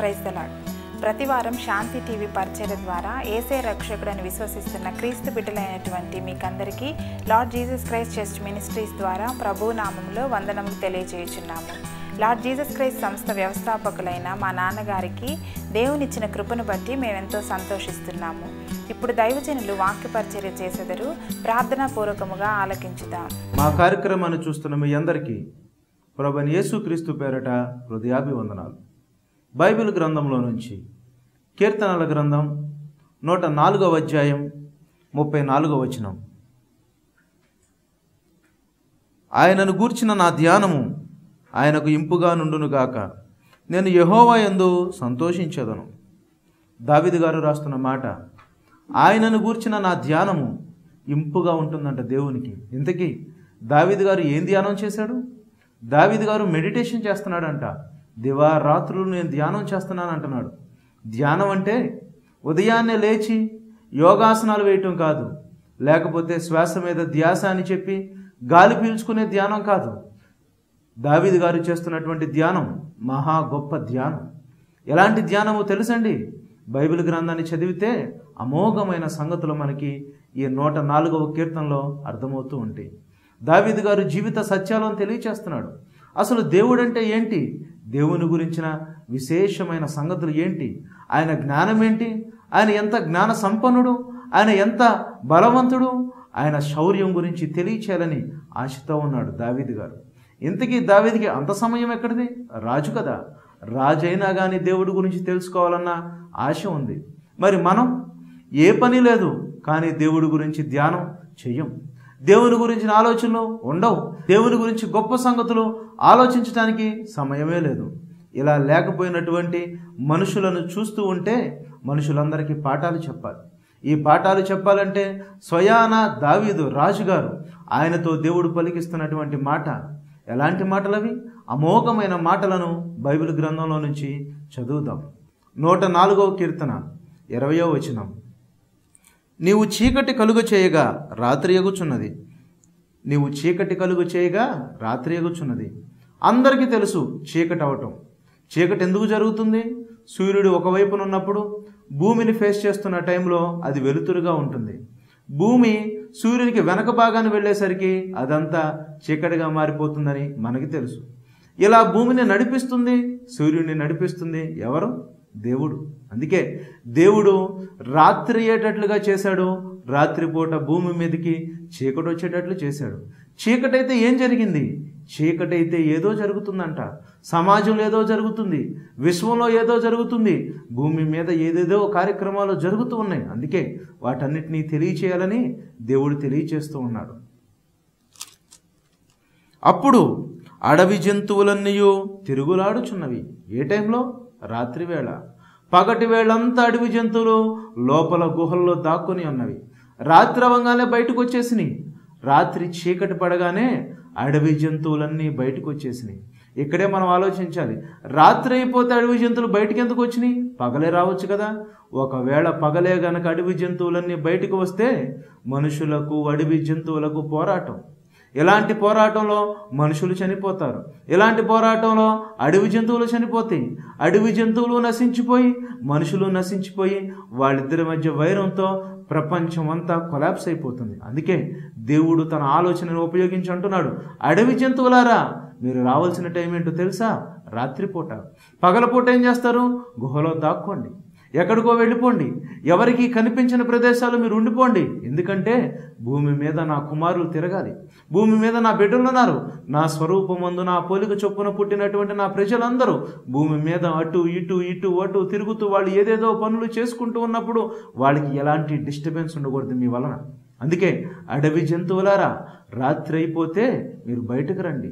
Praise the lord. ప్రతివారం శాంతి TV పరిచర్య ద్వారా యేసే రక్షకుడని విశ్వసిస్తున్న క్రీస్తు బిడ్డలైనటువంటి మీకందరికీ lord Jesus Christ church ministries ద్వారా ప్రభువు నామములో వందనములు తెలియజేయుచున్నాము. లార్డ్ జీసస్ క్రైస్ట్ సంస్థ వ్యవస్థాపకులైన మా నాన్నగారికి దేవునిచ్చిన కృపను బట్టి మేమెంతో సంతోషిస్తున్నాము. ఇప్పుడు దైవజనులు వాక్య పరిచర్య చేసెదరు. ప్రార్థనాపూర్వకముగా ఆలకించుదాం. మా కార్యక్రమాన్ని చూస్తున్న మీ అందరికీ ప్రభువైన యేసుక్రీస్తు పేరట హృదయాభివందనాలు. బైబిల్ గ్రంథంలో నుంచి కీర్తనల గ్రంథం 104వ అధ్యాయం 34వ వచనం. ఆయనను గూర్చిన నా ధ్యానము ఆయనకు ఇంపుగా నుండునుగాక, నేను యెహోవా యందు సంతోషించెదను. దావీదు గారు రాస్తున్న మాట, ఆయనను గూర్చిన నా ధ్యానము ఇంపుగా ఉంటుందంట దేవునికి. ఇంతకీ దావీదు గారు ఏం ధ్యానం చేశాడు? దావీదు గారు మెడిటేషన్ చేస్తున్నాడంట. దివారాత్రులు నేను ధ్యానం చేస్తున్నాను అంటున్నాడు. ధ్యానం అంటే ఉదయాన్నే లేచి యోగాసనాలు వేయటం కాదు, లేకపోతే శ్వాస మీద ధ్యాస అని చెప్పి గాలి పీల్చుకునే ధ్యానం కాదు. దావీదు గారు చేస్తున్నటువంటి ధ్యానం మహా గొప్ప ధ్యానం. ఎలాంటి ధ్యానమో తెలుసండి? బైబిల్ గ్రంథాన్ని చదివితే అమోఘమైన సంగతులు మనకి ఈ 104వ కీర్తనలో అర్థమవుతూ ఉంటాయి. దావీదు గారు జీవిత సత్యాలను తెలియచేస్తున్నాడు. అసలు దేవుడు అంటే ఏంటి, దేవుని గురించిన విశేషమైన సంగతులు ఏంటి, ఆయన జ్ఞానం ఏంటి, ఆయన ఎంత జ్ఞాన సంపన్నుడు, ఆయన ఎంత బలవంతుడు, ఆయన శౌర్యం గురించి తెలియచేయాలని ఆశతో ఉన్నాడు దావీదు గారు. ఇంతకీ దావీదుకి అంత సమయం ఎక్కడిది? రాజు కదా, రాజు అయినా కానీ దేవుడి గురించి తెలుసుకోవాలన్న ఆశ ఉంది. మరి మనం ఏ పని లేదు కానీ దేవుడి గురించి ధ్యానం చెయ్యం. దేవుని గురించిన ఆలోచనలు ఉండవు. దేవుని గురించి గొప్ప సంగతులు ఆలోచించడానికి సమయమే లేదు. ఇలా లేకపోయినటువంటి మనుషులను చూస్తూ ఉంటే మనుషులందరికీ పాఠాలు చెప్పాలి. ఈ పాఠాలు చెప్పాలంటే స్వయాన దావీదు రాజుగారు ఆయనతో దేవుడు పలికిస్తున్నటువంటి మాట. ఎలాంటి మాటలవి? అమోఘమైన మాటలను బైబిల్ గ్రంథంలో నుంచి చదువుదాం. 104వ కీర్తన 20వ వచనం. నీవు చీకటి కలుగ చేయగా రాత్రి ఎగుచున్నది. నీవు చీకటి కలుగ చేయగా రాత్రి ఎగుచున్నది. అందరికీ తెలుసు చీకటి అవటం. చీకటి ఎందుకు జరుగుతుంది? సూర్యుడు ఒకవైపున ఉన్నప్పుడు భూమిని ఫేస్ చేస్తున్న టైంలో అది వెలుతురుగా ఉంటుంది. భూమి సూర్యునికి వెనక భాగాన్ని వెళ్ళేసరికి అదంతా చీకటిగా మారిపోతుందని మనకి తెలుసు. ఇలా భూమిని నడిపిస్తుంది, సూర్యుడిని నడిపిస్తుంది ఎవరు? దేవుడు. అందుకే దేవుడు రాత్రి అయ్యేటట్లుగా చేశాడు, రాత్రిపూట భూమి మీదకి చీకటి వచ్చేటట్లు చేశాడు. చీకటైతే ఏం జరిగింది? చీకటైతే ఏదో జరుగుతుందంట. సమాజంలో ఏదో జరుగుతుంది, విశ్వంలో ఏదో జరుగుతుంది, భూమి మీద ఏదేదో కార్యక్రమాలు జరుగుతూ ఉన్నాయి. అందుకే వాటన్నిటినీ తెలియచేయాలని దేవుడు తెలియచేస్తూ ఉన్నాడు. అప్పుడు అడవి జంతువులన్నీ తిరుగులాడుచున్నవి. ఏ టైంలో? రాత్రి వేళ. పగటి వేళంతా అడవి జంతువులు లోపల గుహల్లో దాక్కుని ఉన్నవి. రాత్రి అవ్వగానే బయటకు వచ్చేసినాయి. రాత్రి చీకటి పడగానే అడవి జంతువులన్నీ బయటకు వచ్చేసినాయి. ఇక్కడే మనం ఆలోచించాలి. రాత్రి అయిపోతే అడవి జంతువులు బయటకు ఎందుకు వచ్చినాయి? పగలే రావచ్చు కదా. ఒకవేళ పగలే గనక అడవి జంతువులన్నీ బయటకు వస్తే మనుషులకు అడవి జంతువులకు పోరాటం. ఇలాంటి పోరాటంలో మనుషులు చనిపోతారు. ఇలాంటి పోరాటంలో అడవి జంతువులు చనిపోతాయి. అడవి జంతువులు నశించిపోయి మనుషులు నశించిపోయి వాళ్ళిద్దరి మధ్య వైరంతో ప్రపంచం అంతా కొలాప్స్ అయిపోతుంది. అందుకే దేవుడు తన ఆలోచనను ఉపయోగించి అంటున్నాడు, అడవి జంతువులారా మీరు రావాల్సిన టైం ఏంటో తెలుసా? రాత్రిపూట. పగలపూట ఏం చేస్తారు? గుహలో దాక్కోండి, ఎక్కడికో వెళ్ళిపోండి, ఎవరికి కనిపించిన ప్రదేశాలు మీరు ఉండిపోండి. ఎందుకంటే భూమి మీద నా కుమారులు తిరగాలి, భూమి మీద నా బిడ్డలు ఉన్నారు, నా స్వరూపమందు నా పోలిక చొప్పున పుట్టినటువంటి నా ప్రజలందరూ భూమి మీద అటు ఇటు ఇటు అటు తిరుగుతూ వాళ్ళు ఏదేదో పనులు చేసుకుంటూ ఉన్నప్పుడు వాళ్ళకి ఎలాంటి డిస్టర్బెన్స్ ఉండకూడదు మీ వలన. అందుకే అడవి జంతువులారా రాత్రి అయిపోతే మీరు బయటకు రండి,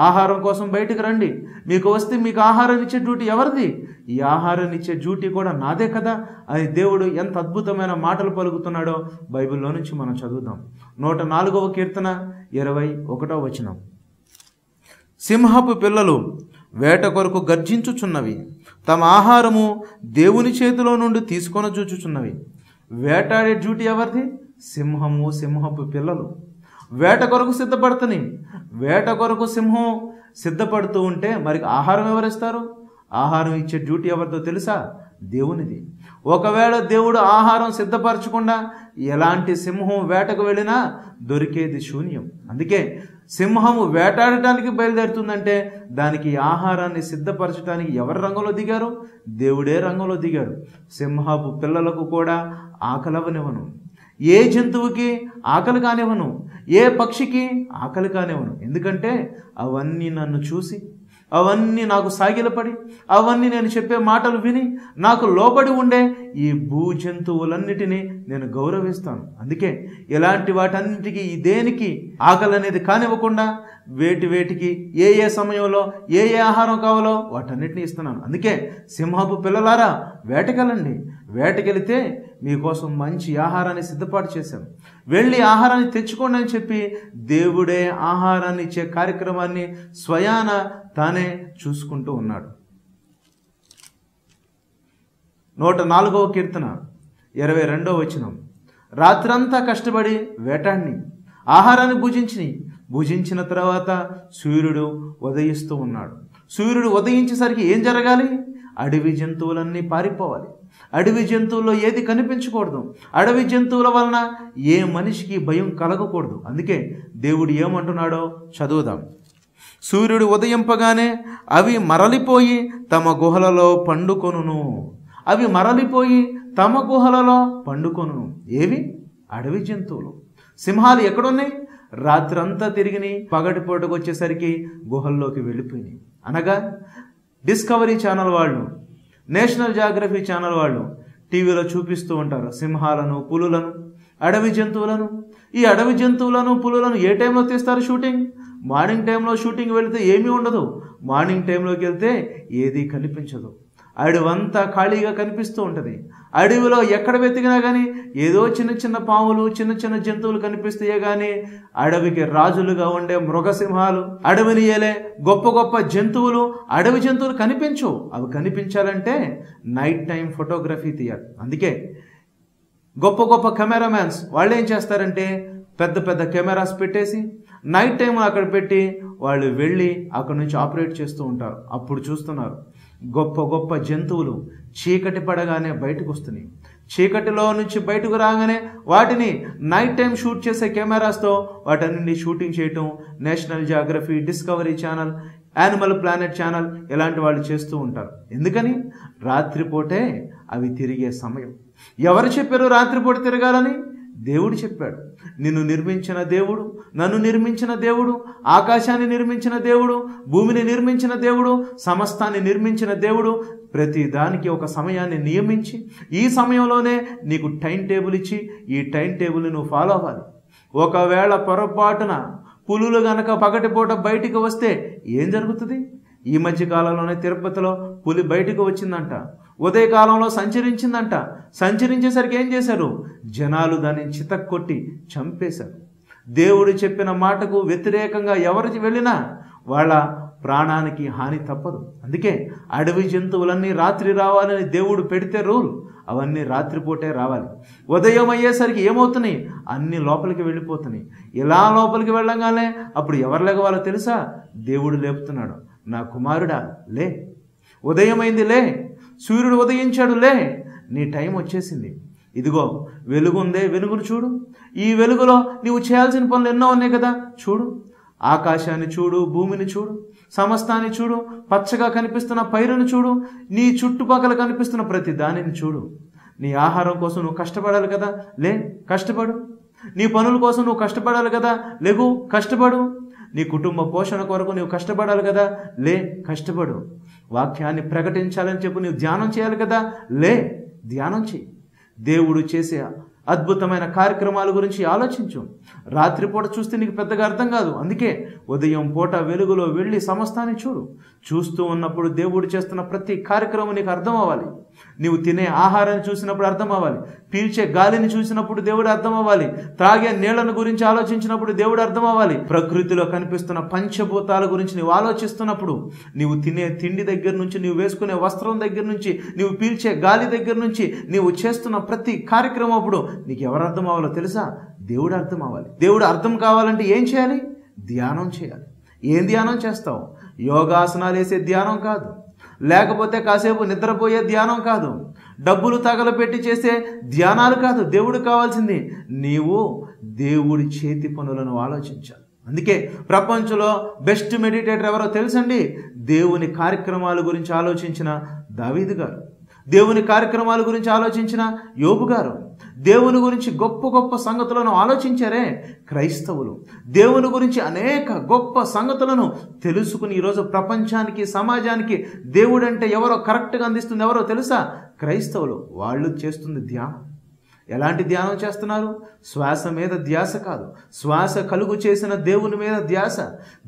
ఆహారం కోసం బయటకు రండి. మీకు వస్తే మీకు ఆహారం ఇచ్చే డ్యూటీ ఎవరిది? ఈ ఆహారం ఇచ్చే డ్యూటీ కూడా నాదే కదా అని దేవుడు ఎంత అద్భుతమైన మాటలు పలుకుతున్నాడో బైబిల్లో నుంచి మనం చదువుదాం. 104వ కీర్తన 21వ వచనం. సింహపు పిల్లలు వేట కొరకు గర్జించుచున్నవి, తమ ఆహారము దేవుని చేతిలో నుండి తీసుకొని చూచుచున్నవి. వేటాడే డ్యూటీ ఎవరిది? సింహము, సింహపు పిల్లలు వేట కొరకు సిద్ధపడుతున్నాయి. వేట కొరకు సింహం సిద్ధపడుతూ ఉంటే మరి ఆహారం ఎవరిస్తారు? ఆహారం ఇచ్చే డ్యూటీ ఎవరిదో తెలుసా? దేవునిది. ఒకవేళ దేవుడు ఆహారం సిద్ధపరచకుండా ఎలాంటి సింహం వేటకు వెళ్ళినా దొరికేది శూన్యం. అందుకే సింహము వేటాడటానికి బయలుదేరుతుందంటే దానికి ఆహారాన్ని సిద్ధపరచడానికి ఎవరు రంగంలో దిగారు? దేవుడే రంగంలో దిగాడు. సింహపు పిల్లలకు కూడా ఆకలవనివ్వను, ఏ జంతువుకి ఆకలి కానివ్వను, ఏ పక్షికి ఆకలి కానివ్వను. ఎందుకంటే అవన్నీ నన్ను చూసి, అవన్నీ నాకు సాగిలపడి, అవన్నీ నేను చెప్పే మాటలు విని నాకు లోబడి ఉండే ఈ భూ జంతువులన్నిటినీ నేను గౌరవిస్తాను. అందుకే ఇలాంటి వాటన్నిటికీ దేనికి ఆకలి అనేది కానివ్వకుండా వేటికి ఏ సమయంలో ఏ ఆహారం కావాలో వాటన్నిటిని ఇస్తున్నాను. అందుకే సింహపు పిల్లలారా వేటకెళ్ళండి, వేటకెళితే మీకోసం మంచి ఆహారాన్ని సిద్ధపాటు చేశాను, వెళ్ళి ఆహారాన్ని తెచ్చుకోండి అని చెప్పి దేవుడే ఆహారాన్ని ఇచ్చే కార్యక్రమాన్ని స్వయాన తానే చూసుకుంటూ ఉన్నాడు. 104వ కీర్తన 22వ వచనం, రాత్రంతా కష్టపడి వేటాడిని, ఆహారాన్ని భుజించిన తర్వాత సూర్యుడు ఉదయిస్తూ ఉన్నాడు. సూర్యుడు ఉదయించేసరికి ఏం జరగాలి? అడవి జంతువులన్నీ పారిపోవాలి. అడవి జంతువుల్లో ఏది కనిపించకూడదు. అడవి జంతువుల వలన ఏ మనిషికి భయం కలగకూడదు. అందుకే దేవుడు ఏమంటున్నాడో చదువుదాం. సూర్యుడు ఉదయింపగానే అవి మరలిపోయి తమ గుహలలో పండుకొనును. అవి మరలిపోయి తమ గుహలలో పండుకొనును. ఏవి? అడవి జంతువులు. సింహాలు ఎక్కడున్నాయి? రాత్రంతా తిరిగిని, పగటిపూటకు వచ్చేసరికి గుహల్లోకి వెళ్ళిపోయినాయి. అనగా డిస్కవరీ ఛానల్ వాళ్ళు, నేషనల్ జాగ్రఫీ ఛానల్ వాళ్ళు టీవీలో చూపిస్తూ ఉంటారు సింహాలను, పులులను, అడవి జంతువులను. ఈ అడవి జంతువులను, పులులను ఏ టైంలో తీస్తారు షూటింగ్? మార్నింగ్ టైంలో షూటింగ్ వెళితే ఏమీ ఉండదు. మార్నింగ్ టైంలోకి వెళ్తే ఏది కనిపించదు. అడవంతా ఖాళీగా కనిపిస్తూ ఉంటుంది. అడవిలో ఎక్కడ వెతికినా కానీ ఏదో చిన్న పాములు, చిన్న జంతువులు కనిపిస్తాయే కానీ అడవికి రాజులుగా ఉండే మృగసింహాలు, అడవిని ఏలే గొప్ప జంతువులు, అడవి జంతువులు కనిపించవు. అవి కనిపించాలంటే నైట్ టైం ఫోటోగ్రఫీ తీయాలి. అందుకే గొప్ప కెమెరామ్యాన్స్ వాళ్ళు ఏం చేస్తారంటే పెద్ద కెమెరాస్ పెట్టేసి నైట్ టైం అక్కడ పెట్టి వాళ్ళు వెళ్ళి అక్కడ నుంచి ఆపరేట్ చేస్తూ ఉంటారు. అప్పుడు చూస్తున్నారు గొప్ప జంతువులు చీకటి పడగానే బయటకు వస్తున్నాయి. చీకటిలో నుంచి బయటకు రాగానే వాటిని నైట్ టైం షూట్ చేసే కెమెరాస్తో వాటన్నింటినీ షూటింగ్ చేయటం national geography, discovery channel, animal planet channel ఇలాంటి వాళ్ళు చేస్తూ ఉంటారు. ఎందుకని? రాత్రిపూటే అవి తిరిగే సమయం. ఎవరు చెప్పారు రాత్రిపూట తిరగాలని? దేవుడు చెప్పాడు. నిన్ను నిర్మించిన దేవుడు, నన్ను నిర్మించిన దేవుడు, ఆకాశాన్ని నిర్మించిన దేవుడు, భూమిని నిర్మించిన దేవుడు, సమస్తాన్ని నిర్మించిన దేవుడు ప్రతి దానికి ఒక సమయాన్ని నియమించి ఈ సమయంలోనే నీకు టైం టేబుల్ ఇచ్చి ఈ టైం టేబుల్ని నువ్వు ఫాలో అవ్వాలి. ఒకవేళ పొరపాటున పులులు గనక పగటిపూట బయటికి వస్తే ఏం జరుగుతుంది? ఈ మధ్య కాలంలోనే తిరుపతిలో పులి బయటకు వచ్చిందంట. ఉదయకాలంలో సంచరించిందంట. సంచరించేసరికి ఏం చేశారు? జనాలు దాన్ని చితక్కొట్టి చంపేశారు. దేవుడు చెప్పిన మాటకు వ్యతిరేకంగా ఎవరికి వెళ్ళినా వాళ్ళ ప్రాణానికి హాని తప్పదు. అందుకే అడవి జంతువులన్నీ రాత్రి రావాలని దేవుడు పెడితే రూల్, అవన్నీ రాత్రిపూటే రావాలి. ఉదయం అయ్యేసరికి ఏమవుతున్నాయి? అన్ని లోపలికి వెళ్ళిపోతున్నాయి. ఇలా లోపలికి వెళ్ళగానే అప్పుడు ఎవరు లేవాలో తెలుసా? దేవుడు లేపుతున్నాడు, నా కుమారుడా లే, ఉదయమైంది లే, సూర్యుడు ఉదయించాడు లే, నీ టైం వచ్చేసింది. ఇదిగో వెలుగుందే, వెలుగును చూడు. ఈ వెలుగులో నీవు చేయాల్సిన పనులు ఎన్నో ఉన్నాయి కదా, చూడు. ఆకాశాన్ని చూడు, భూమిని చూడు, సమస్తాన్ని చూడు, పచ్చగా కనిపిస్తున్న పైరును చూడు, నీ చుట్టుపక్కల కనిపిస్తున్న ప్రతి దానిని చూడు. నీ ఆహారం కోసం నువ్వు కష్టపడాలి కదా, లే కష్టపడు. నీ పనుల కోసం నువ్వు కష్టపడాలి కదా, లెగు కష్టపడు. నీ కుటుంబ పోషణ కొరకు నువ్వు కష్టపడాలి కదా, లే కష్టపడు. వాక్యాన్ని ప్రకటించాలని చెప్పి నువ్వు ధ్యానం చేయాలి కదా, లే ధ్యానం చేయి. దేవుడు చేసే అద్భుతమైన కార్యక్రమాల గురించి ఆలోచించు. రాత్రిపూట చూస్తే నీకు పెద్దగా అర్థం కాదు. అందుకే ఉదయం పూట వెలుగులో వెళ్ళి సమస్తాన్ని చూడు. చూస్తూ ఉన్నప్పుడు దేవుడు చేస్తున్న ప్రతి కార్యక్రమం నీకు అర్థం అవ్వాలి. నీవు తినే ఆహారాన్ని చూసినప్పుడు అర్థం అవ్వాలి. పీల్చే గాలిని చూసినప్పుడు దేవుడు అర్థం అవ్వాలి. త్రాగే నీళ్లను గురించి ఆలోచించినప్పుడు దేవుడు అర్థం అవ్వాలి. ప్రకృతిలో కనిపిస్తున్న పంచభూతాల గురించి నీవు ఆలోచిస్తున్నప్పుడు, నీవు తినే తిండి దగ్గర నుంచి, నీవు వేసుకునే వస్త్రం దగ్గర నుంచి, నీవు పీల్చే గాలి దగ్గర నుంచి, నీవు చేస్తున్న ప్రతి కార్యక్రమం అప్పుడు నీకు ఎవరు అర్థం అవ్వాలో తెలుసా? దేవుడు అర్థం అవ్వాలి. దేవుడు అర్థం కావాలంటే ఏం చేయాలి? ధ్యానం చేయాలి. ఏం ధ్యానం చేస్తావు? యోగాసనాలు వేసే ధ్యానం కాదు, లేకపోతే కాసేపు నిద్రపోయే ధ్యానం కాదు, డబ్బులు తగలపెట్టి చేసే ధ్యానాలు కాదు. దేవుడికి కావాల్సింది నీవు దేవుడి చేతి పనులను ఆలోచించాలి. అందుకే ప్రపంచంలో బెస్ట్ మెడిటేటర్ ఎవరో తెలుసండి? దేవుని కార్యక్రమాల గురించి ఆలోచించిన దావీదు గారు, దేవుని కార్యక్రమాల గురించి ఆలోచించిన యోబు గారు, దేవుని గురించి గొప్ప గొప్ప సంగతులను ఆలోచించారే క్రైస్తవులు. దేవుని గురించి అనేక గొప్ప సంగతులను తెలుసుకుని ఈరోజు ప్రపంచానికి, సమాజానికి దేవుడు అంటే ఎవరో కరెక్ట్గా అందిస్తుంది ఎవరో తెలుసా? క్రైస్తవులు. వాళ్ళు చేస్తుంది ధ్యానం. ఎలాంటి ధ్యానం చేస్తున్నారు? శ్వాస మీద ధ్యాస కాదు, శ్వాస కలుగు చేసిన దేవుని మీద ధ్యాస.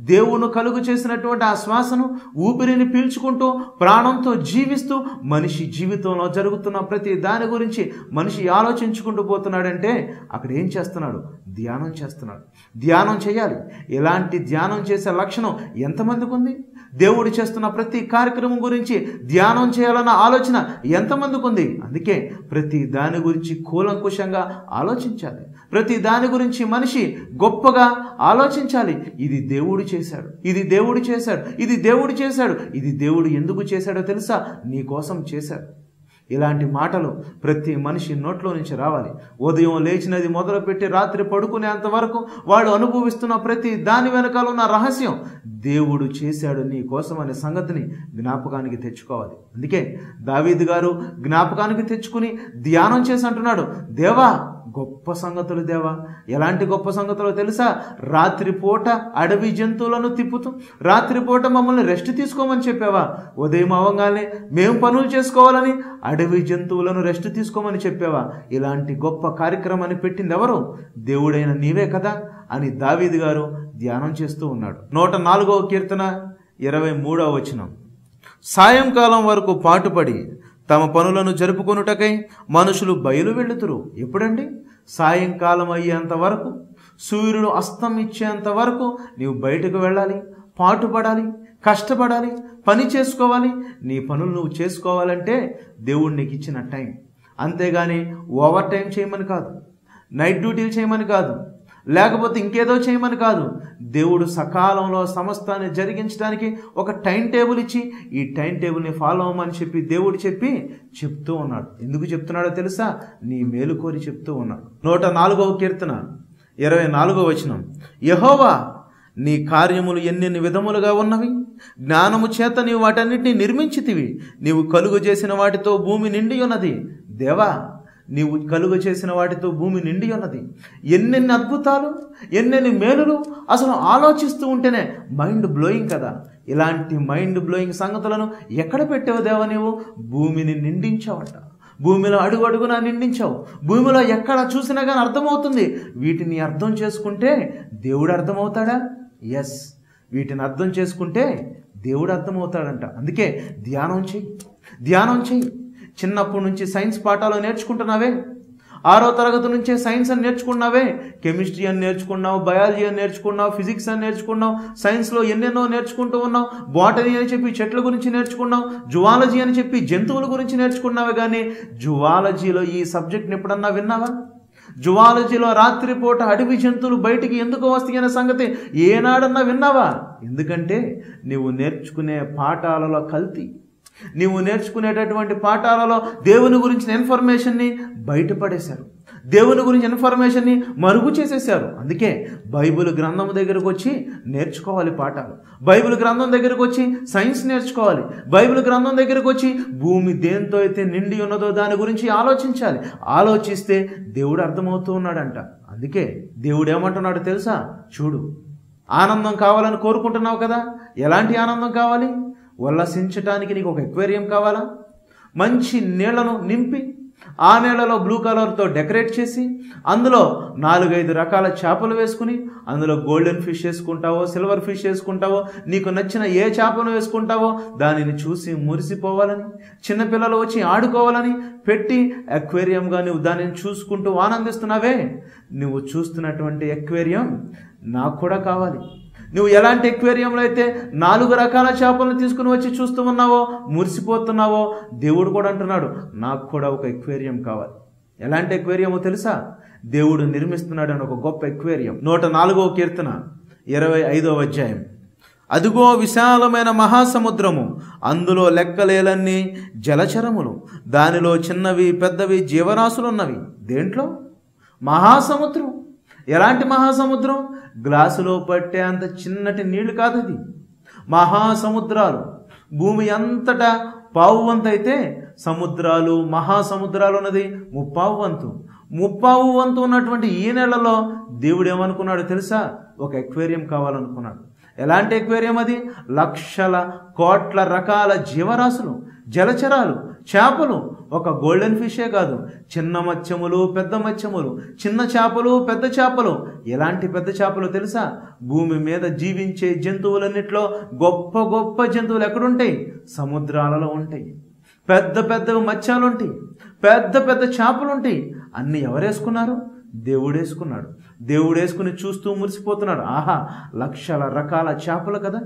దేవుని కలుగు చేసినటువంటి ఆ శ్వాసను, ఊపిరిని పీల్చుకుంటూ ప్రాణంతో జీవిస్తూ మనిషి జీవితంలో జరుగుతున్న ప్రతి దాని గురించి మనిషి ఆలోచించుకుంటూ పోతున్నాడంటే అక్కడ ఏం చేస్తున్నాడు? ధ్యానం చేస్తున్నాడు. ధ్యానం చేయాలి. ఎలాంటి ధ్యానం చేసే లక్షణం ఎంతమందికి ఉంది? దేవుడు చేస్తున్న ప్రతి కార్యక్రమం గురించి ధ్యానం చేయాలన్న ఆలోచన ఎంతమందికి ఉంది? అందుకే ప్రతి దాని గురించి కూలంకుషంగా ఆలోచించాలి. ప్రతి దాని గురించి మనిషి గొప్పగా ఆలోచించాలి. ఇది దేవుడు చేశాడు, ఇది దేవుడు చేశాడు, ఇది దేవుడు చేశాడు, ఇది దేవుడు ఎందుకు చేశాడో తెలుసా? నీ కోసం చేశాడు. ఇలాంటి మాటలు ప్రతి మనిషి నోట్లో నుంచి రావాలి. ఉదయం లేచినది మొదలుపెట్టి రాత్రి పడుకునేంత వరకు వాడు అనుభవిస్తున్న ప్రతి దాని వెనకాల ఉన్న రహస్యం దేవుడు చేశాడు నీ కోసం అనే సంగతిని జ్ఞాపకానికి తెచ్చుకోవాలి. అందుకే దావీదు గారు జ్ఞాపకానికి తెచ్చుకుని ధ్యానం చేసి అంటున్నాడు, దేవా గొప్ప సంగతులు దేవా. ఎలాంటి గొప్ప సంగతులు తెలుసా? రాత్రిపూట అడవి జంతువులను తిప్పుతూ రాత్రిపూట మమ్మల్ని రెస్ట్ తీసుకోమని చెప్పావా? ఉదయం అవ్వగానే మేము పనులు చేసుకోవాలని అడవి జంతువులను రెస్ట్ తీసుకోమని చెప్పావా? ఇలాంటి గొప్ప కార్యక్రమాన్ని పెట్టింది ఎవరు? దేవుడైన నీవే కదా అని దావీదు గారు ధ్యానం చేస్తూ ఉన్నాడు. 104వ కీర్తన 23వ వచనం, సాయంకాలం వరకు పాటుపడి తమ పనులను జరుపుకొనుటకై మనుషులు బయలు వెళుతురు. ఎప్పుడండి? సాయంకాలం అయ్యేంత వరకు, సూర్యుడు అస్తమించేంత వరకు నీవు బయటకు వెళ్ళాలి, పాటుపడాలి, కష్టపడాలి, పని చేసుకోవాలి. నీ పనులు నువ్వు చేసుకోవాలంటే దేవుడు నీకు ఇచ్చిన టైం. అంతేగాని ఓవర్ టైం చేయమని కాదు, నైట్ డ్యూటీలు చేయమని కాదు, లేకపోతే ఇంకేదో చేయమని కాదు. దేవుడు సకాలంలో సమస్తాన్ని జరిగించడానికి ఒక టైం టేబుల్ ఇచ్చి ఈ టైం టేబుల్ని ఫాలో అవ్వమని చెప్పి దేవుడు చెప్తూ ఉన్నాడు. ఎందుకు చెప్తున్నాడో తెలుసా? నీ మేలు కోరి చెప్తూ ఉన్నాడు. 104వ కీర్తన 24వ వచనం, యెహోవా నీ కార్యములు ఎన్నెన్ని విధములుగా ఉన్నవి, జ్ఞానము చేత నీవు వాటన్నిటిని నిర్మించితివి, నీవు కలుగు చేసిన వాటితో భూమి నిండి ఉన్నది. దేవా నీవు కలుగ చేసిన వాటితో భూమి నిండి ఉన్నది. ఎన్నెన్ని అద్భుతాలు, ఎన్నెన్ని మేలులు. అసలు ఆలోచిస్తూ ఉంటేనే మైండ్ బ్లోయింగ్ కదా. ఇలాంటి మైండ్ బ్లోయింగ్ సంగతులను ఎక్కడ పెట్టావు దేవా? నీవు భూమిని నిండించావట. భూమిలో అడుగు అడుగునా నిండించావు. భూమిలో ఎక్కడ చూసినా కానీ అర్థమవుతుంది. వీటిని అర్థం చేసుకుంటే దేవుడు అర్థమవుతాడా? ఎస్, వీటిని అర్థం చేసుకుంటే దేవుడు అర్థమవుతాడంట. అందుకే ధ్యానం చెయ్యి, ధ్యానం చెయ్యి. చిన్నప్పటి నుంచి సైన్స్ పాఠాలు నేర్చుకుంటున్నావే, 6వ తరగతి నుంచే సైన్స్ అని నేర్చుకున్నావే. కెమిస్ట్రీ అని నేర్చుకున్నావు, బయాలజీ అని నేర్చుకున్నావు, ఫిజిక్స్ అని నేర్చుకున్నావు, సైన్స్లో ఎన్నెన్నో నేర్చుకుంటూ ఉన్నావు. బాటనీ అని చెప్పి చెట్ల గురించి నేర్చుకున్నావు, జువాలజీ అని చెప్పి జంతువుల గురించి నేర్చుకున్నావే. కానీ జువాలజీలో ఈ సబ్జెక్ట్ని ఎప్పుడన్నా విన్నావా? జువాలజీలో రాత్రిపూట అడవి జంతువులు బయటికి ఎందుకు వస్తాయి అనే సంగతి ఏనాడన్నా విన్నావా? ఎందుకంటే నీవు నేర్చుకునే పాఠాలలో కల్తీ, నీవు నేర్చుకునేటటువంటి పాఠాలలో దేవుని గురించిన ఇన్ఫర్మేషన్ని బయటపడేశారు, దేవుని గురించి ఇన్ఫర్మేషన్ని మరుగు చేసేసారు. అందుకే బైబిల్ గ్రంథం దగ్గరకు వచ్చి నేర్చుకోవాలి పాఠాలు. బైబిల్ గ్రంథం దగ్గరకు వచ్చి సైన్స్ నేర్చుకోవాలి. బైబిల్ గ్రంథం దగ్గరకు వచ్చి భూమి దేంతో అయితే నిండి ఉన్నదో దాని గురించి ఆలోచించాలి. ఆలోచిస్తే దేవుడు అర్థమవుతూ ఉన్నాడంట. అందుకే దేవుడు ఏమంటున్నాడు తెలుసా? చూడు, ఆనందం కావాలని కోరుకుంటున్నావు కదా. ఎలాంటి ఆనందం కావాలి? ఉల్లసించడానికి నీకు ఒక ఎక్వేరియం కావాలా? మంచి నీళ్లను నింపి ఆ నీళ్లలో బ్లూ కలర్తో డెకరేట్ చేసి అందులో 4-5 రకాల చేపలు వేసుకుని అందులో గోల్డెన్ ఫిష్ వేసుకుంటావో, సిల్వర్ ఫిష్ వేసుకుంటావో, నీకు నచ్చిన ఏ చేపను వేసుకుంటావో దానిని చూసి మురిసిపోవాలని, చిన్నపిల్లలు వచ్చి ఆడుకోవాలని పెట్టి అక్వేరియంగా నువ్వు దానిని చూసుకుంటూ ఆనందిస్తున్నావే. నువ్వు చూస్తున్నటువంటి అక్వేరియం నాకు కూడా కావాలి. నువ్వు ఎలాంటి ఎక్వేరియంలో అయితే 4 రకాల చేపలను తీసుకుని వచ్చి చూస్తూ ఉన్నావో, మురిసిపోతున్నావో, దేవుడు కూడా అంటున్నాడు నాకు కూడా ఒక ఎక్వేరియం కావాలి. ఎలాంటి ఎక్వేరియంలో తెలుసా? దేవుడు నిర్మిస్తున్నాడు అని ఒక గొప్ప ఎక్వేరియం. 104వ కీర్తన 25వ అధ్యాయం అదిగో విశాలమైన మహాసముద్రము, అందులో లెక్కలేలన్నీ జలచరములు, దానిలో చిన్నవి పెద్దవి జీవరాశులున్నవి. దేంట్లో? మహాసముద్రం. ఎలాంటి మహాసముద్రం? గ్లాసులో పట్టే అంత చిన్నటి నీళ్లు కాదు అది. మహాసముద్రాలు. భూమి అంతటా పావు వంతు అయితే సముద్రాలు, మహాసముద్రాలు ఉన్నది ముప్పావు వంతు. ముప్పావు వంతు ఉన్నటువంటి ఈ నెలలో దేవుడు ఏమనుకున్నాడు తెలుసా? ఒక ఎక్వేరియం కావాలనుకున్నాడు. ఎలాంటి ఎక్వేరియం అది? లక్షల కోట్ల రకాల జీవరాశులు, జలచరాలు, చేపలు. ఒక గోల్డెన్ ఫిషే కాదు, చిన్న మత్స్యములు, పెద్ద మత్స్యములు, చిన్న చేపలు, పెద్ద చేపలు. ఎలాంటి పెద్ద చేపలు తెలుసా? భూమి మీద జీవించే జంతువులన్నిట్లో గొప్ప గొప్ప జంతువులు ఎక్కడుంటాయి? సముద్రాలలో ఉంటాయి. పెద్ద పెద్ద మత్స్యాలు ఉంటాయి, పెద్ద పెద్ద చేపలు ఉంటాయి. అన్నీ ఎవరేసుకున్నారు? దేవుడేసుకున్నాడు. దేవుడేసుకుని చూస్తూ మురిసిపోతున్నాడు. ఆహా, లక్షల రకాల చేపలు కదా,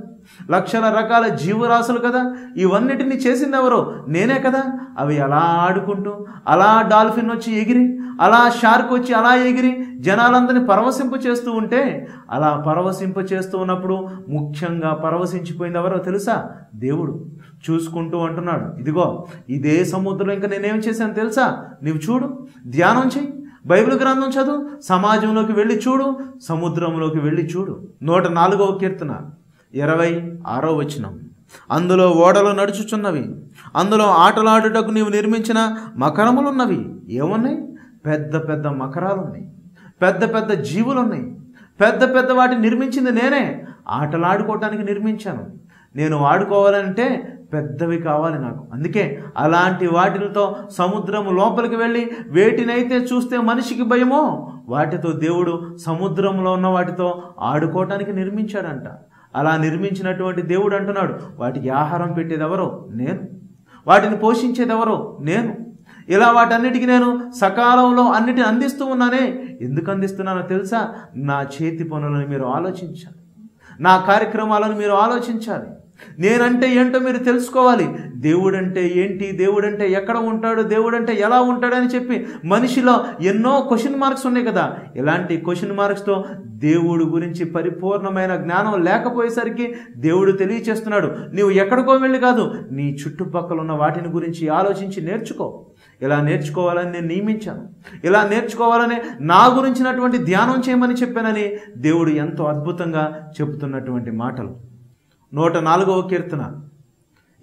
లక్షల రకాల జీవరాశులు కదా, ఇవన్నిటిని చేసింది ఎవరో? నేనే కదా. అవి అలా ఆడుకుంటూ, అలా డాల్ఫిన్ వచ్చి ఎగిరి, అలా షార్క్ వచ్చి అలా ఎగిరి జనాలందరినీ పరవశింప చేస్తూ ఉంటే, అలా పరవశింప చేస్తూ ఉన్నప్పుడు ముఖ్యంగా పరవశించిపోయింది ఎవరో తెలుసా? దేవుడు. చూసుకుంటూ అంటున్నాడు, ఇదిగో ఇదే సముద్రం ఇంకా నేనేం చేశాను తెలుసా? నీవు చూడు, ధ్యానం చెయ్యి, బైబిల్ గ్రంథం చదువు, సమాజంలోకి వెళ్ళి చూడు, సముద్రంలోకి వెళ్ళి చూడు. 104వ కీర్తన 26వ వచనం. అందులో ఓడలు నడుచుచున్నవి, అందులో ఆటలాడుటకు నీవు నిర్మించిన మకరములున్నవి. ఏమున్నాయి? పెద్ద పెద్ద మకరాలున్నాయి, పెద్ద పెద్ద జీవులున్నాయి. పెద్ద పెద్ద వాటిని నిర్మించింది నేనే. ఆటలాడుకోవటానికి నిర్మించాను. నేను ఆడుకోవాలంటే పెద్దవి కావాలి నాకు. అందుకే అలాంటి వాటితో సముద్రం లోపలికి వెళ్ళి వేటినైతే చూస్తే మనిషికి భయమో వాటితో దేవుడు సముద్రంలో ఉన్న వాటితో ఆడుకోవటానికి నిర్మించాడంట. అలా నిర్మించినటువంటి దేవుడు అంటున్నాడు, వాటికి ఆహారం పెట్టేది ఎవరో? నేను. వాటిని పోషించేది ఎవరో? నేను. ఇలా వాటన్నిటికీ నేను సకాలంలో అన్నిటిని అందిస్తూ ఉన్నానే. ఎందుకు అందిస్తున్నానో తెలుసా? నా చేతి పనులను మీరు ఆలోచించాలి, నా కార్యక్రమాలను మీరు ఆలోచించాలి. నేనంటే ఏంటో మీరు తెలుసుకోవాలి. దేవుడంటే ఏంటి, దేవుడంటే ఎక్కడ ఉంటాడు, దేవుడంటే ఎలా ఉంటాడని చెప్పి మనిషిలో ఎన్నో క్వశ్చన్ మార్క్స్ ఉన్నాయి కదా. ఇలాంటి క్వశ్చన్ మార్క్స్తో దేవుడు గురించి పరిపూర్ణమైన జ్ఞానం లేకపోయేసరికి దేవుడు తెలియచేస్తున్నాడు, నీవు ఎక్కడికో వెళ్ళి కాదు, నీ చుట్టుపక్కల ఉన్న వాటిని గురించి ఆలోచించి నేర్చుకో. ఇలా నేర్చుకోవాలని నేను నియమించాను, ఇలా నేర్చుకోవాలని నా గురించినటువంటి ధ్యానం చేయమని చెప్పానని దేవుడు ఎంతో అద్భుతంగా చెబుతున్నటువంటి మాటలు. 104వ కీర్తన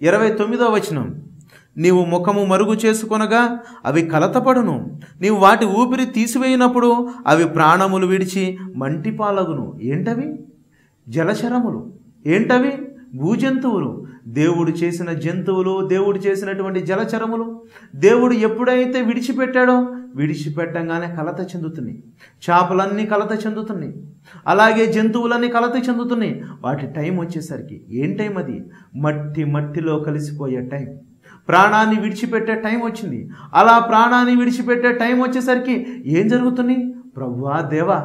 29వ వచనం. నీవు ముఖము మరుగు చేసుకొనగా అవి కలతపడును, నీవు వాటి ఊపిరి తీసివేయినప్పుడు అవి ప్రాణములు విడిచి మంటిపాలగును. ఏంటవి? జలచరములు. ఏంటవి? భూజంతువులు. దేవుడు చేసిన జంతువులు, దేవుడు చేసినటువంటి జలచరములు దేవుడు ఎప్పుడైతే విడిచిపెట్టాడో విడిచిపెట్టంగానే కలత చెందుతున్నాయి. చేపలన్నీ కలత చెందుతున్నాయి, అలాగే జంతువులన్నీ కలత చెందుతున్నాయి. వాటి టైం వచ్చేసరికి ఏం టైం అది? మట్టిలో కలిసిపోయే టైం, ప్రాణాన్ని విడిచిపెట్టే టైం వచ్చింది. అలా ప్రాణాన్ని విడిచిపెట్టే టైం వచ్చేసరికి ఏం జరుగుతుంది? ప్రభువా దేవా,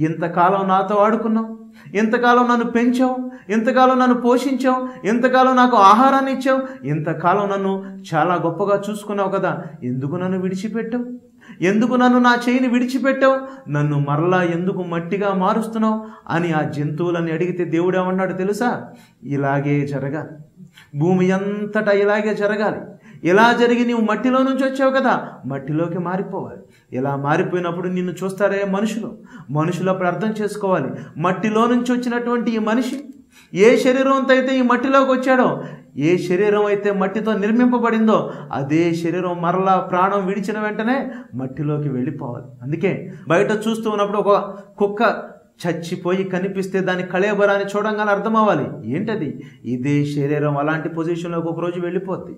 ఇంతకాలం నాతో ఆడుకున్నావు, ఇంతకాలం నన్ను పెంచావు, ఇంతకాలం నన్ను పోషించావు, ఇంతకాలం నాకు ఆహారాన్ని ఇచ్చావు, ఇంతకాలం నన్ను చాలా గొప్పగా చూసుకున్నావు కదా, ఎందుకు నన్ను విడిచిపెట్టావు? ఎందుకు నన్ను నా చేయిని విడిచిపెట్టావు? నన్ను మరలా ఎందుకు మట్టిగా మారుస్తున్నావు అని ఆ జంతువులని అడిగితే దేవుడు ఏమన్నాడు తెలుసా? ఇలాగే జరగాలి, భూమి అంతటా ఇలాగే జరగాలి. ఇలా జరిగి నీవు మట్టిలో నుంచి వచ్చావు కదా, మట్టిలోకి మారిపోవాలి. ఇలా మారిపోయినప్పుడు నిన్ను చూస్తారే మనుషులు అప్పుడు అర్థం చేసుకోవాలి, మట్టిలో నుంచి వచ్చినటువంటి ఈ మనిషి ఏ శరీరంతో అయితే ఈ మట్టిలోకి వచ్చాడో, ఏ శరీరం అయితే మట్టితో నిర్మింపబడిందో అదే శరీరం మరలా ప్రాణం విడిచిన వెంటనే మట్టిలోకి వెళ్ళిపోవాలి. అందుకే బయట చూస్తూ ఉన్నప్పుడు ఒక కుక్క చచ్చిపోయి కనిపిస్తే దాని కళేబరాన్ని చూడంగానే అర్థం అవ్వాలి, ఏంటది? ఇదే శరీరం అలాంటి పొజిషన్లోకి ఒకరోజు వెళ్ళిపోద్ది.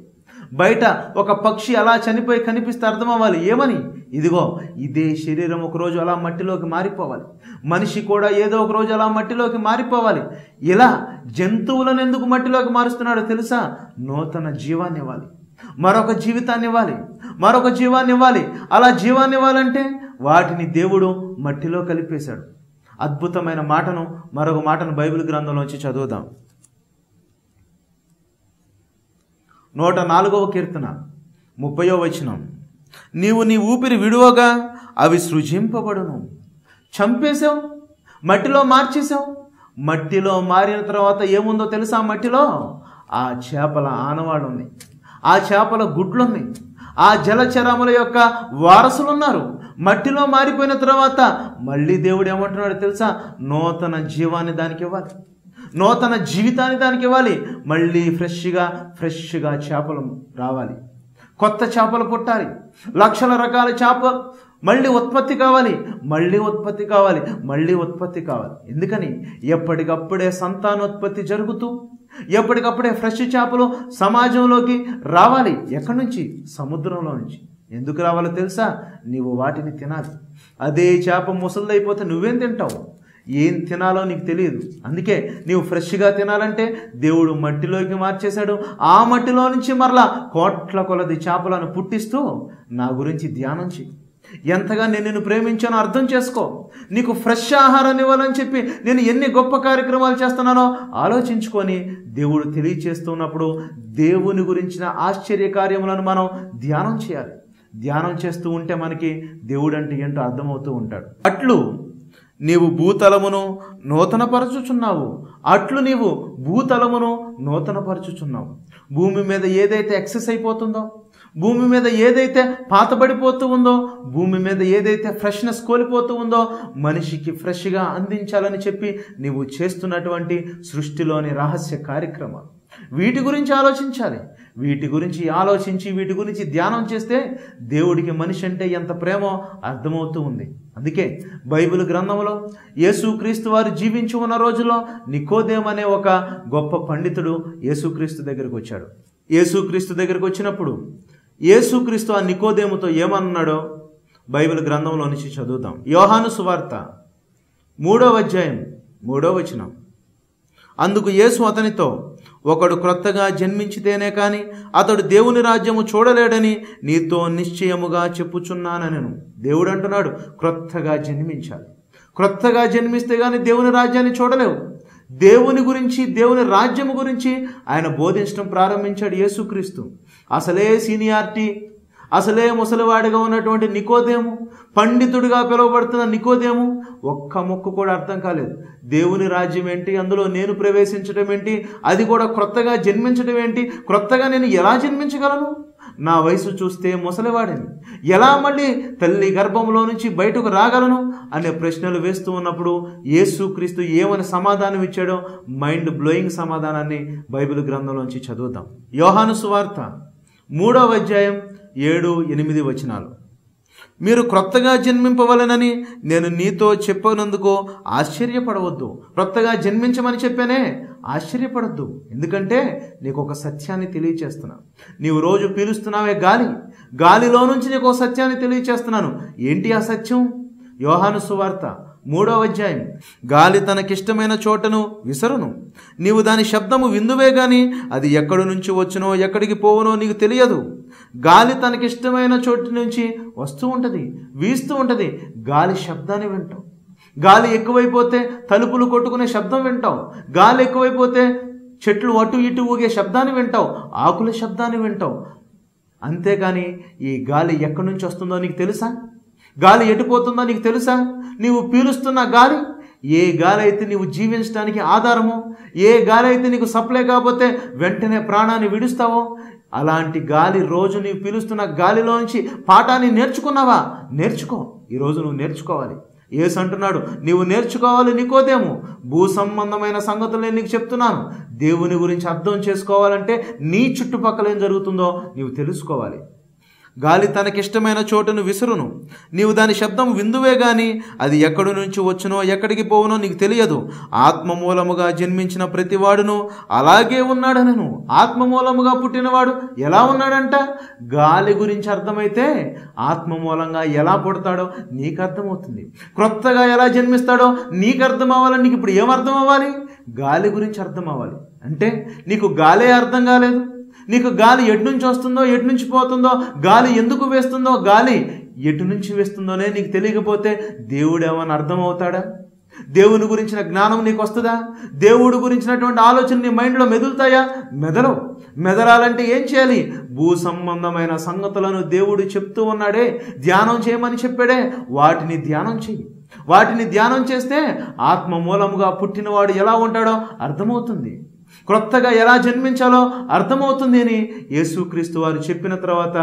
బయట ఒక పక్షి అలా చనిపోయి కనిపిస్తే అర్థం అవ్వాలి, ఏమని? ఇదిగో ఇదే శరీరం ఒకరోజు అలా మట్టిలోకి మారిపోవాలి. మనిషి కూడా ఏదో ఒక రోజు అలా మట్టిలోకి మారిపోవాలి. ఇలా జంతువులను ఎందుకు మట్టిలోకి మారుస్తున్నాడో తెలుసా? నూతన జీవాన్ని ఇవ్వాలి, మరొక జీవితాన్ని ఇవ్వాలి, మరొక జీవాన్ని ఇవ్వాలి. అలా జీవాన్ని ఇవ్వాలంటే వాటిని దేవుడు మట్టిలో కలిపేశాడు. అద్భుతమైన మాటను, మరొక మాటను బైబిల్ గ్రంథంలోంచి చదువుదాం. 104వ కీర్తన 30వ వచనం. నీవు నీ ఊపిరి విడువగా అవి సృజింపబడును. చంపేశావు, మట్టిలో మార్చేశావు, మట్టిలో మారిన తర్వాత ఏముందో తెలుసా? మట్టిలో ఆ చేపల ఆనవాళ్ళు ఉన్నాయి, ఆ చేపల గుడ్లు ఉన్నాయి, ఆ జలచరముల యొక్క వారసులు ఉన్నారు. మట్టిలో మారిపోయిన తర్వాత మళ్ళీ దేవుడు ఏమంటున్నాడు తెలుసా? నూతన జీవాన్ని దానికి ఇవ్వాలి, నూతన జీవితాన్ని దానికి ఇవ్వాలి. మళ్ళీ ఫ్రెష్గా చేపలు రావాలి, కొత్త చేపలు పుట్టాలి, లక్షల రకాల చేపలు మళ్ళీ ఉత్పత్తి కావాలి, మళ్ళీ ఉత్పత్తి కావాలి. ఎందుకని? ఎప్పటికప్పుడే సంతానోత్పత్తి జరుగుతూ ఎప్పటికప్పుడే ఫ్రెష్ చేపలు సమాజంలోకి రావాలి. ఎక్కడి నుంచి? సముద్రంలో నుంచి. ఎందుకు రావాలో తెలుసా? నీవు వాటిని తినాలి. అదే చేప ముసలిదైపోతే నువ్వేం తింటావు? ఏం తినాలో నీకు తెలియదు. అందుకే నీవు ఫ్రెష్గా తినాలంటే దేవుడు మట్టిలోకి మార్చేశాడు. ఆ మట్టిలో నుంచి మరలా కోట్ల కొలది చేపలను పుట్టిస్తూ నా గురించి ధ్యానం చేయి. ఎంతగా నేను నిన్ను ప్రేమించానో అర్థం చేసుకో. నీకు ఫ్రెష్ ఆహారాన్ని ఇవ్వాలని చెప్పి నేను ఎన్ని గొప్ప కార్యక్రమాలు చేస్తున్నానో ఆలోచించుకొని దేవుడు తెలియచేస్తున్నప్పుడు దేవుని గురించిన ఆశ్చర్య కార్యములను మనం ధ్యానం చేయాలి. ధ్యానం చేస్తూ ఉంటే మనకి దేవుడు అంటే ఏంటో అర్థమవుతూ ఉంటాడు. అట్లు నీవు భూతలమును నూతనపరచుచున్నావు, భూమి మీద ఏదైతే ఎక్సెస్ అయిపోతుందో, భూమి మీద ఏదైతే పాతబడిపోతూ ఉందో, భూమి మీద ఏదైతే ఫ్రెష్నెస్ కోల్పోతూ ఉందో, మనిషికి ఫ్రెష్గా అందించాలని చెప్పి నీవు చేస్తున్నటువంటి సృష్టిలోని రహస్య కార్యక్రమాలు, వీటి గురించి ఆలోచించాలి. వీటి గురించి ఆలోచించి వీటి గురించి ధ్యానం చేస్తే దేవుడికి మనిషి అంటే ఎంత ప్రేమో అర్థమవుతూ ఉంది. అందుకే బైబిల్ గ్రంథంలో యేసుక్రీస్తు వారు జీవించి ఉన్న రోజుల్లో నికోదేము అనే ఒక గొప్ప పండితుడు యేసుక్రీస్తు దగ్గరికి వచ్చాడు. యేసుక్రీస్తు దగ్గరికి వచ్చినప్పుడు యేసుక్రీస్తు ఆ నికోదేముతో ఏమన్నాడో బైబిల్ గ్రంథంలో నుంచి చదువుతాం. యోహాను సువార్త 3వ అధ్యాయం 3వ వచనం. అందుకు యేసు అతనితో, ఒకడు క్రొత్తగా జన్మించితేనే కానీ అతడు దేవుని రాజ్యము చూడలేడని నీతో నిశ్చయముగా చెప్పుచున్నానెను. దేవుడు అంటున్నాడు క్రొత్తగా జన్మించాలి. క్రొత్తగా జన్మిస్తే కానీ దేవుని రాజ్యాన్ని చూడలేవు. దేవుని గురించి, దేవుని రాజ్యము గురించి ఆయన బోధించడం ప్రారంభించాడు యేసుక్రీస్తు. అసలే సీనియారిటీ, అసలే ముసలివాడిగా ఉన్నటువంటి నికోదేము, పండితుడిగా పిలువబడుతున్న నికోదేము ఒక్క ముక్క కూడా అర్థం కాలేదు. దేవుని రాజ్యం ఏంటి, అందులో నేను ప్రవేశించడం ఏంటి, అది కూడా క్రొత్తగా జన్మించడం ఏంటి, క్రొత్తగా నేను ఎలా జన్మించగలను, నా వయసు చూస్తే ముసలివాడిని, ఎలా మళ్ళీ తల్లి గర్భంలో నుంచి బయటకు రాగలను అనే ప్రశ్నలు వేస్తూ ఉన్నప్పుడు యేసుక్రీస్తు ఏమని సమాధానం ఇచ్చాడో మైండ్ బ్లోయింగ్ సమాధానాన్ని బైబిల్ గ్రంథంలోంచి చదువుతాం. యోహాను సువార్త 3వ అధ్యాయం 7-8 వచనాలు. మీరు క్రొత్తగా జన్మింపవలెనని నేను నీతో చెప్పినందుకు ఆశ్చర్యపడవద్దు. క్రొత్తగా జన్మించమని చెప్పానే, ఆశ్చర్యపడద్దు. ఎందుకంటే నీకు ఒక సత్యాన్ని తెలియచేస్తున్నా. నీవు రోజు పీలుస్తున్నావే గాలిలో నుంచి నీకు ఒక సత్యాన్ని తెలియచేస్తున్నాను. ఏంటి ఆ సత్యం? యోహాను సువార్త 3వ అధ్యాయం. గాలి తనకిష్టమైన చోటను విసరును, నీవు దాని శబ్దము విందువే గాని అది ఎక్కడి నుంచి వచ్చునో ఎక్కడికి పోవునో నీకు తెలియదు. గాలి తనకిష్టమైన చోటు నుంచి వస్తూ ఉంటుంది, వీస్తూ ఉంటుంది. గాలి శబ్దాన్ని వింటాం. గాలి ఎక్కువైపోతే తలుపులు కొట్టుకునే శబ్దం వింటాం. గాలి ఎక్కువైపోతే చెట్లు అటు ఇటు ఊగే శబ్దాన్ని వింటాం, ఆకుల శబ్దాన్ని వింటాం. అంతేగాని ఈ గాలి ఎక్కడి నుంచి వస్తుందో నీకు తెలుసా? గాలి ఎటుపోతుందో నీకు తెలుసా? నీవు పీలుస్తున్న గాలి, ఏ గాలి అయితే నీవు జీవించడానికి ఆధారమో, ఏ గాలి అయితే నీకు సప్లై కాకపోతే వెంటనే ప్రాణాన్ని విడుస్తావో, అలాంటి గాలి రోజు నీవు పీలుస్తున్న గాలిలో నుంచి పాఠాన్ని నేర్చుకున్నావా? నేర్చుకో. ఈరోజు నువ్వు నేర్చుకోవాలి. యేసు అంటున్నాడు నీవు నేర్చుకోవాలి నికోదేము. భూ సంబంధమైన సంగతులు నేను నీకు చెప్తున్నాను. దేవుని గురించి అర్థం చేసుకోవాలంటే నీ చుట్టుపక్కల ఏం జరుగుతుందో నీవు తెలుసుకోవాలి. గాలి తనకిష్టమైన చోటును విసురును, నీవు దాని శబ్దం విందువే గాని అది ఎక్కడి నుంచి వచ్చునో ఎక్కడికి పోవునో నీకు తెలియదు. ఆత్మ మూలముగా జన్మించిన ప్రతివాడును అలాగే ఉన్నాడనను. ఆత్మ మూలముగా పుట్టినవాడు ఎలా ఉన్నాడంట? గాలి గురించి అర్థమైతే ఆత్మ మూలంగా ఎలా పుడతాడో నీకు అర్థమవుతుంది. క్రొత్తగా ఎలా జన్మిస్తాడో నీకు అర్థం అవ్వాలని నీకు ఇప్పుడు ఏమర్థం అవ్వాలి? గాలి గురించి అర్థం అవ్వాలి. అంటే నీకు గాలే అర్థం కాలేదు. నీకు గాలి ఎటు నుంచి వస్తుందో, ఎటు నుంచి పోతుందో, గాలి ఎందుకు వేస్తుందో, గాలి ఎటు నుంచి వేస్తుందోనే నీకు తెలియకపోతే దేవుడు ఏమని అర్థమవుతాడా? దేవుని గురించిన జ్ఞానం నీకు వస్తుందా? దేవుడు గురించినటువంటి ఆలోచన నీ మైండ్లో మెదులుతాయా? మెదలవు. మెదలాలంటే ఏం చేయాలి? భూ సంబంధమైన సంగతులను దేవుడు చెప్తూ ఉన్నాడే, ధ్యానం చేయమని చెప్పాడే, వాటిని ధ్యానం చెయ్యి. వాటిని ధ్యానం చేస్తే ఆత్మ మూలముగా పుట్టినవాడు ఎలా ఉంటాడో అర్థమవుతుంది, క్రొత్తగా ఎలా జన్మించాలో అర్థమవుతుంది అని యేసుక్రీస్తు వారు చెప్పిన తర్వాత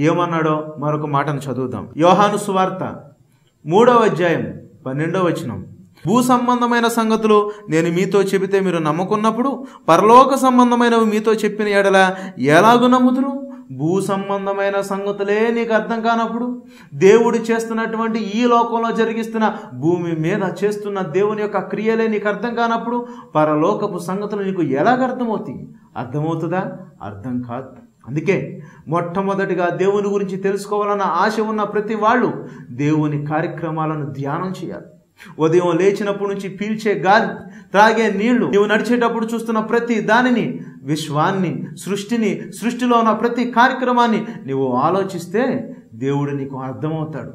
ఏమన్నాడో మరొక మాటను చదువుదాం. యోహాను సువార్త 3వ అధ్యాయం 12వ వచనం. భూ సంబంధమైన సంగతులు నేను మీతో చెబితే మీరు నమ్ముకున్నప్పుడు పరలోక సంబంధమైనవి మీతో చెప్పిన ఎడల ఎలాగూ నమ్ముదురు? భూ సంబంధమైన సంగతులే నీకు అర్థం కానప్పుడు, దేవుడు చేస్తున్నటువంటి ఈ లోకంలో జరిగిస్తున్న భూమి మీద చేస్తున్న దేవుని యొక్క క్రియలే నీకు అర్థం కానప్పుడు పరలోకపు సంగతులు నీకు ఎలాగ అర్థమవుతాయి? అర్థమవుతుందా? అర్థం కాదు. అందుకే మొట్టమొదటిగా దేవుని గురించి తెలుసుకోవాలన్న ఆశ ఉన్న ప్రతి వాళ్ళు దేవుని కార్యక్రమాలను ధ్యానం చేయాలి. ఉదయం లేచినప్పటి నుంచి పీల్చే గాలి, త్రాగే నీళ్లు, నీవు నడిచేటప్పుడు చూస్తున్న ప్రతి దానిని, విశ్వాన్ని, సృష్టిలో ఉన్న ప్రతి కార్యక్రమాన్ని నీవు ఆలోచిస్తే దేవుడు నీకు అర్థమవుతాడు.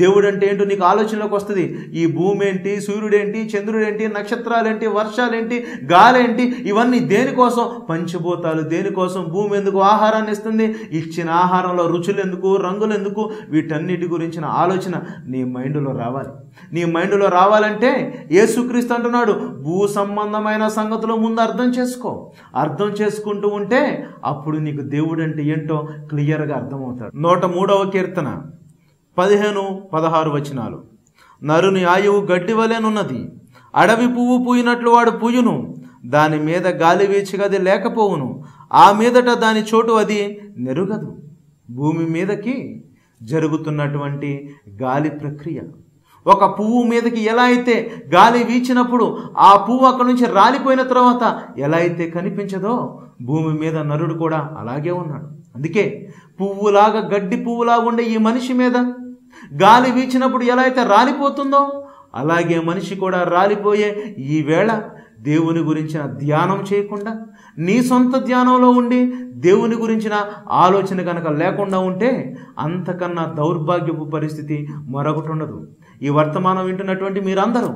దేవుడు అంటే ఏంటో నీకు ఆలోచనలోకి వస్తుంది. ఈ భూమి ఏంటి, సూర్యుడేంటి, చంద్రుడేంటి, నక్షత్రాలేంటి, వర్షాలేంటి, గాలేంటి, ఇవన్నీ దేనికోసం? పంచభూతాలు దేనికోసం? భూమి ఎందుకు ఆహారాన్ని ఇస్తుంది? ఇచ్చిన ఆహారంలో రుచులు ఎందుకు, రంగులు ఎందుకు? వీటన్నిటి గురించిన ఆలోచన నీ మైండ్లో రావాలి. నీ మైండ్లో రావాలంటే యేసుక్రీస్తు అంటున్నాడు, భూ సంబంధమైన సంగతులు ముందు అర్థం చేసుకో. అర్థం చేసుకుంటూ ఉంటే అప్పుడు నీకు దేవుడు అంటే ఏంటో క్లియర్గా అర్థమవుతాడు. 103వ కీర్తన 15-16 వచనాలు. నరుని ఆయువు గడ్డి వలెనున్నది, అడవి పువ్వు పూయినట్లు వాడు పూయును, దాని మీద గాలి వీచగది లేకపోవును, ఆ మీదట దాని చోటు అది నెరుగదు. భూమి మీదకి జరుగుతున్నటువంటి గాలి ప్రక్రియ, ఒక పువ్వు మీదకి ఎలా అయితే గాలి వీచినప్పుడు ఆ పువ్వు అక్కడి నుంచి రాలిపోయిన తర్వాత ఎలా అయితే కనిపించదో, భూమి మీద నరుడు కూడా అలాగే ఉన్నాడు. అందుకే పువ్వులాగా, గడ్డి పువ్వులాగా ఉండే ఈ మనిషి మీద గాలి వీచినప్పుడు ఎలా అయితే రాలిపోతుందో అలాగే మనిషి కూడా రాలిపోయే ఈ వేళ దేవుని గురించిన ధ్యానం చేయకుండా, నీ సొంత ధ్యానంలో ఉండి దేవుని గురించిన ఆలోచన కనుక లేకుండా ఉంటే అంతకన్నా దౌర్భాగ్యపు పరిస్థితి మరొకటి ఉండదు. ఈ వర్తమానం వింటున్నటువంటి మీరందరూ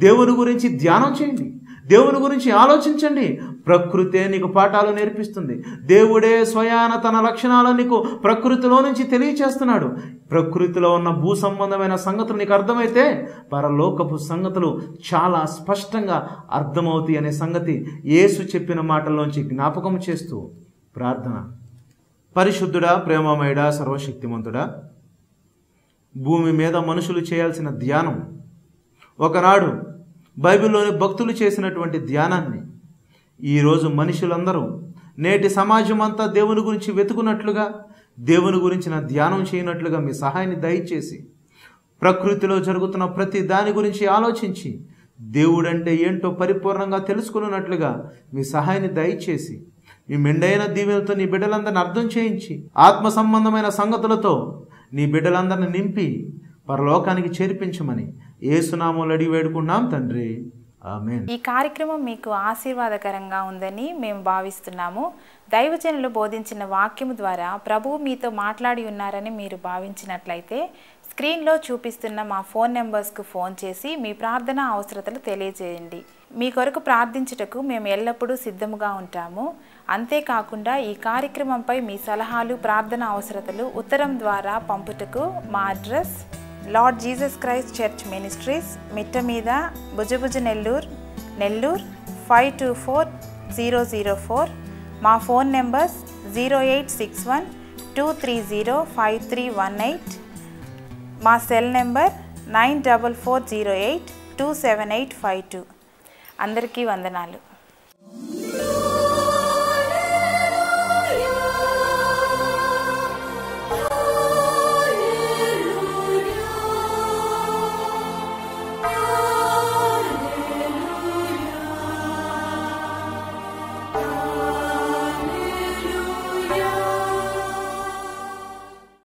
దేవుని గురించి ధ్యానం చేయండి, దేవుని గురించి ఆలోచించండి. ప్రకృతే నీకు పాఠాలు నేర్పిస్తుంది. దేవుడే స్వయాన తన లక్షణాలను నీకు ప్రకృతిలో నుంచి తెలియచేస్తున్నాడు. ప్రకృతిలో ఉన్న భూ సంబంధమైన సంగతులు నీకు అర్థమైతే పరలోకపు సంగతులు చాలా స్పష్టంగా అర్థమవుతాయి అనే సంగతి యేసు చెప్పిన మాటల్లోంచి జ్ఞాపకం చేస్తూ ప్రార్థన. పరిశుద్ధుడా, ప్రేమమయుడా, సర్వశక్తిమంతుడా, భూమి మీద మనుషులు చేయాల్సిన ధ్యానం, ఒకనాడు బైబిల్లోని భక్తులు చేసినటువంటి ధ్యానాన్ని ఈరోజు మనుషులందరూ, నేటి సమాజం అంతా దేవుని గురించి వెతుకున్నట్లుగా, దేవుని గురించిన ధ్యానం చేయనట్లుగా మీ సహాయాన్ని దయచేసి, ప్రకృతిలో జరుగుతున్న ప్రతి దాని గురించి ఆలోచించి దేవుడంటే ఏంటో పరిపూర్ణంగా తెలుసుకున్నట్లుగా మీ సహాయాన్ని దయచేసి, మీ మెండైన దీవెనతో నీ బిడ్డలందరిని అర్థం చేయించి, ఆత్మ సంబంధమైన సంగతులతో నీ బిడ్డలందరిని నింపి పరలోకానికి చేర్పించమని యేసునామములో అడిగి వేడుకున్నాం తండ్రి, ఆమేన్. ఈ కార్యక్రమం మీకు ఆశీర్వాదకరంగా ఉందని మేము భావిస్తున్నాము. దైవజనులు బోధించిన వాక్యము ద్వారా ప్రభువు మీతో మాట్లాడి ఉన్నారని మీరు భావించినట్లయితే స్క్రీన్లో చూపిస్తున్న మా ఫోన్ నెంబర్స్కు ఫోన్ చేసి మీ ప్రార్థన అవసరతలు తెలియజేయండి. మీ కొరకు ప్రార్థించుటకు మేము ఎల్లప్పుడూ సిద్ధముగా ఉంటాము. అంతేకాకుండా ఈ కార్యక్రమంపై మీ సలహాలు, ప్రార్థన అవసరతలు ఉత్తరం ద్వారా పంపుటకు మా address Lord Jesus Christ church ministries, Mittameeda, Bhujabhuja, Nellore 524004. మా ఫోన్ నెంబర్స్ 0861-230-5318. మా సెల్ నెంబర్ 9440827852. అందరికీ వందనాలు.